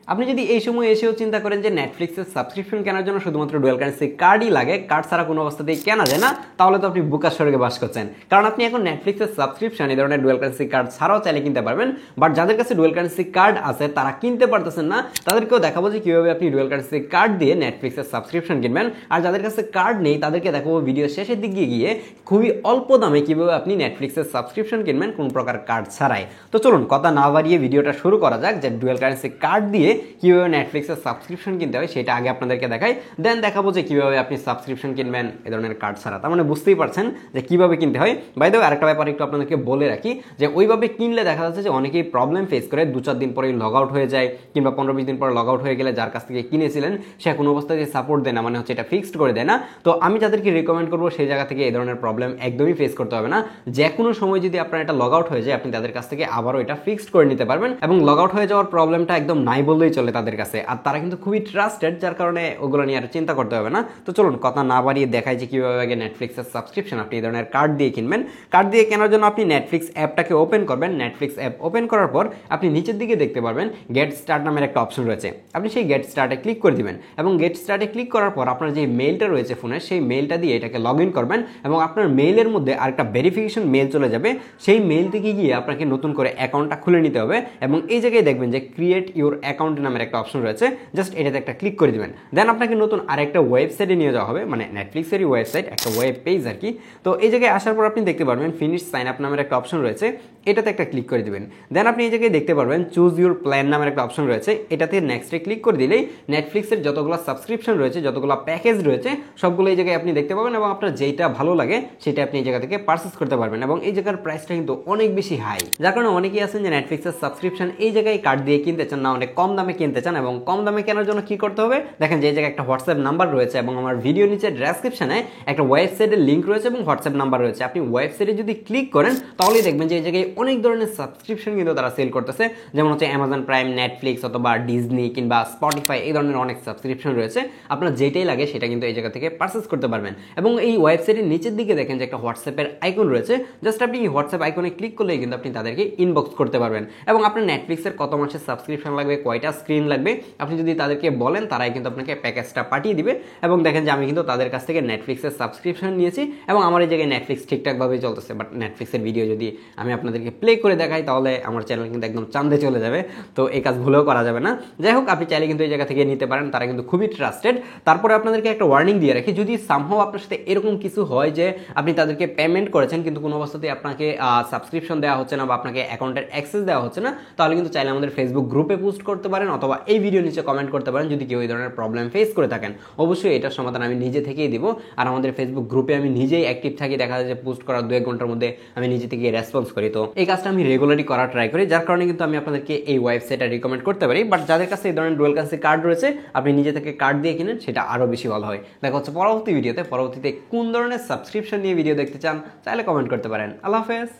আপনি যদি এই সময় এসেও চিন্তা করেন যে নেটফ্লিক্সের সাবস্ক্রিপশন কেনার জন্য শুধুমাত্র ডুয়াল কারেন্সি কার্ডই লাগে, কার্ড ছাড়া কোনো অবস্থাতেই কেনা যায় না, তাহলে তো আপনি বোকার স্বর্গে বাস করছেন। কারণ আপনি এখন নেটফ্লিক্সের সাবস্ক্রিপশন এই ধরনের ডুয়াল কারেন্সি কার্ড ছাড়াও চাইলে কিনতে পারবেন। বাট যাদের কাছে ডুয়াল কারেন্সি কার্ড আছে তারা কিনতে পারতেছেন না, তাদেরকেও দেখাবো যে কীভাবে আপনি ডুয়াল কারেন্সি কার্ড দিয়ে নেটফ্লিক্সের সাবস্ক্রিপশন কিনবেন। আর যাদের কাছে কার্ড নেই তাদেরকে দেখাবো ভিডিও শেষের দিকে গিয়ে খুবই অল্প দামে কীভাবে আপনি নেটফ্লিক্সের সাবস্ক্রিপশন কিনবেন কোনো প্রকার কার্ড ছাড়াই। তো চলুন কথা না বাড়িয়ে ভিডিওটা শুরু করা যাক, যে ডুয়াল কারেন্সি কার্ড দিয়ে কীভাবে নেটফ্লিক্সের সাবস্ক্রিপশন কিনতে হয় সেটা আগে আপনাদেরকে দেখাই, দেন দেখাবো যে কীভাবে আপনি সাবস্ক্রিপশন কিনবেন এ ধরনের কার্ড ছাড়া। তার মানে বুঝতেই পারছেন যে কীভাবে কিনতে হয়। বাই দ্য ওয়ে আরেকটা ব্যাপার একটু আপনাদেরকে বলে রাখি, যে ওইভাবে কিনলে দেখা যাচ্ছে যে অনেকেই প্রবলেম ফেস করে, 2-4 দিন পরেই লগ আউট হয়ে যায়, কিংবা 15-20 দিন পরে লগ আউট হয়ে গেলে যার কাছ থেকে কিনেছিলেন সে কোনো অবস্থায় সাপোর্ট দেয় না, মানে হচ্ছে এটা ফিক্সড করে দেয় না। তো আমি যাদেরকে রিকমেন্ড করবো সেই জায়গা থেকে এই ধরনের প্রবলেম একদমই ফেস করতে হবে না। যে কোনো সময় যদি আপনার এটা লগ আউট হয়ে যায় আপনি তাদের কাছ থেকে আবারও এটা ফিক্সড করে নিতে পারবেন, এবং লগ আউট হয়ে যাওয়ার প্রবলেমটা একদম নাই বললেই চলে তাদের কাছে। আর তারা কিন্তু খুবই ট্রাস্টেড, যার কারণে ওগুলো নিয়ে আর চিন্তা করতে হবে না। তো চলুন কথা না বাড়িয়ে দেখাই যে কীভাবে আগে নেটফ্লিক্সের সাবস্ক্রিপশন আপনি এই ধরনের কার্ড দিয়ে কিনবেন। কার্ড দিয়ে কেনার জন্য আপনি নেটফ্লিক্স অ্যাপটাকে ওপেন করবেন। নেটফ্লিক্স অ্যাপ ওপেন করার পর আপনি নিচের দিকে দেখতে পারবেন গেট স্টার্ট নামের একটা অপশন রয়েছে, আপনি সেই গেট স্টার্টে ক্লিক করে দিবেন। এবং গেট স্টার্টে ক্লিক করার পর আপনার যে মেইলটা রয়েছে ফোনে সেই মেইলটা দিয়ে এটাকে লগ ইন করবেন, এবং আপনার মেইলের মধ্যে আরেকটা ভেরিফিকেশন মেইল চলে যাবে। সেই মেইল থেকে গিয়ে আপনাকে নতুন করে অ্যাকাউন্টটা খুলে নিতে হবে, এবং এই জায়গায় দেখবেন যে ক্রিয়েট ইউর অ্যাকাউন্ট নামের একটা অপশন রয়েছে, জাস্ট এটাতে একটা ক্লিক করে দিবেন। দেন আপনাকে নতুন আরেকটা ওয়েবসাইটে নিয়ে যাওয়া হবে, মানে নেটফ্লিক্সেরই ওয়েবসাইট, একটা ওয়েব পেজ আর কি। তো এই জায়গায় আসার পর আপনি দেখতে পারবেন ফিনিশ সাইন আপ নামের একটা অপশন রয়েছে, এটাতে একটা ক্লিক করে দিবেন। দেন আপনি এই জায়গায় দেখতে পারবেন চুজ ইউর প্ল্যান নামের একটা অপশন রয়েছে, এটাতে নেক্সটে ক্লিক করে দিলেই নেটফ্লিক্সের যতগুলো সাবস্ক্রিপশন রয়েছে, যতগুলো প্যাকেজ রয়েছে সবগুলো এই জায়গায় আপনি দেখতে পাবেন, এবং আপনার যেটা ভালো লাগে সেটা আপনি এই জায়গা থেকে পারচেস করতে পারবেন। এবং এই জায়গার প্রাইসটা কিন্তু অনেক বেশি হাই, যার কারণে অনেকেই আছেন যে নেটফ্লিক্সের সাবস্ক্রিপশন এই জায়গায় কার্ড দিয়ে কিনতে চান না, অনেক কম দামে কিনতে চান। এবং কম দামে কেনার জন্য কি করতে হবে দেখেন, যে এই জায়গায় একটা হোয়াটসঅ্যাপ নাম্বার রয়েছে, এবং আমার ভিডিও নিচে ডেসক্রিপশনে একটা ওয়েবসাইটের লিঙ্ক রয়েছে এবং হোয়াটসঅ্যাপ নাম্বার রয়েছে। আপনি ওয়েবসাইটে যদি ক্লিক করেন তাহলেই দেখবেন যে এই জায়গায় অনেক ধরনের সাবস্ক্রিপশন কিন্তু তারা সেল করতেছে, যেমন হচ্ছে অ্যামাজন প্রাইম, নেটফ্লিক্স অথবা ডিজনি কিংবা স্পটিফাই, এই ধরনের অনেক সাবস্ক্রিপশন রয়েছে। আপনার যেটাই লাগে সেটা কিন্তু এই জায়গা থেকে পারচেস করতে পারবেন। এবং এই ওয়েবসাইটের নিচের দিকে দেখেন যে একটা হোয়াটসঅ্যাপের আইকন রয়েছে, জাস্ট আপনি এই হোয়াটসঅ্যাপ আইকনে ক্লিক করলেই কিন্তু আপনি তাদেরকে ইনবক্স করতে পারবেন। এবং আপনার নেটফ্লিক্সের কত মাসের সাবস্ক্রিপশন লাগবে, কয়টা স্ক্রিন লাগবে আপনি যদি তাদেরকে বলেন, তারাই কিন্তু আপনাকে প্যাকেজটা পাঠিয়ে দিবে। এবং দেখেন যে আমি কিন্তু তাদের কাছ থেকে নেটফ্লিক্সের সাবস্ক্রিপশন নিয়েছি, এবং আমার এই জায়গায় নেটফ্লিক্স ঠিকঠাকভাবেই চলতেছে। বাট নেটফ্লিক্সের ভিডিও যদি আমি আপনাদেরকে প্লে করে দেখাই তাহলে আমার চ্যানেল কিন্তু একদম চাঁদে চলে যাবে, তো এই কাজ ভুলেও করা যাবে না। যাই হোক, আপনি চাইলে কিন্তু এই জায়গা থেকে নিতে পারেন, তারা কিন্তু খুবই ট্রাস্টেড। তারপরে আপনাদেরকে একটা ওয়ার্নিং দিয়ে রাখি, যদি সামহাও আপনার সাথে এরকম কিছু হয় যে আপনি তাদেরকে পেমেন্ট করেছেন কিন্তু কোনো অবস্থাতেই আপনাকে সাবস্ক্রিপশন দেওয়া হচ্ছে না বা আপনাকে অ্যাকাউন্টের অ্যাক্সেস দেওয়া হচ্ছে না, তাহলে কিন্তু চাইলে আমাদের ফেসবুক গ্রুপে পোস্ট করতে পারেন, অথবা এই ভিডিও নিচে কমেন্ট করতে পারেন যদি কেউ এই ধরনের প্রবলেম ফেস করে থাকেন। অবশ্যই এটার সমাধান আমি নিজে থেকেই দিব। আর আমাদের ফেসবুক গ্রুপে আমি নিজেই অ্যাক্টিভ থাকি, দেখা যায় যে পোস্ট করার 2-1 ঘন্টার মধ্যে আমি নিজে থেকে রেসপন্স করি। তো এই কাজটা আমি রেগুলারলি করার ট্রাই করি, যার কারণে কিন্তু আমি আপনাদেরকে এই ওয়েবসাইটটা রিকমেন্ড করতে পারি। বাট যাদের কাছে এই ধরনের ডুয়াল কারেন্সি কার্ড রয়েছে আপনি নিজে থেকে কার্ড দিয়ে কিনেন, সেটা আরও বেশি ভালো হয়। দেখা হচ্ছে পরবর্তী ভিডিওতে। পরবর্তীতে কোন ধরনের সাবস্ক্রিপশন নিয়ে ভিডিও দেখতে চান চাইলে কমেন্ট করতে পারেন। আল্লাহ হাফেজ।